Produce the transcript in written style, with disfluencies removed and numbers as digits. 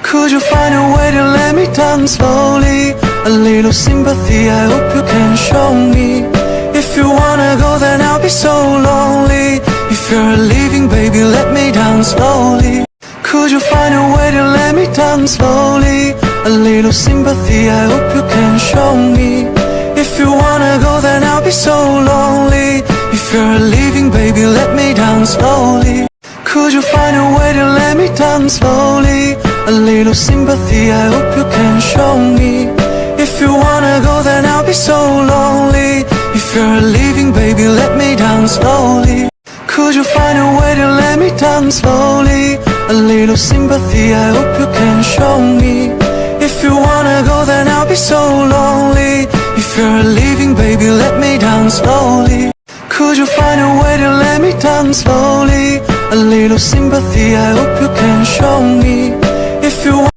Could you find a way to let me down slowly? A little sympathy, I hope you can show me. If you wanna go, then I'll be so lonely. If you're leaving, baby, let me down slowly. Could you find a way to let me down slowly? A little sympathy, I hope you can show me. If you wanna go, then I'll be so lonely. If you're leaving, baby, let me down slowly. Could you find a way to let me down slowly? A little sympathy, I hope you can show me. If you wanna go, then I'll be so lonely. If you're leaving, baby, let me down slowly. Could you find a way to let me down slowly? A little sympathy, I hope you can show me. If you wanna go, then I'll be so lonely. If you're leaving, baby, let me down slowly. Could you find a way to let me down slowly? A little sympathy, I hope you can show me. If you wanna go, then I'll be so lonely. If you're leaving, baby, let me down slowly. Could you find a way to let me down slowly? A little sympathy, I hope you can show me. If you wanna go, then I'll be so lonely. If you're leaving, baby, let me down slowly. Could you find a way to let me down slowly? A little sympathy, I hope you can show me.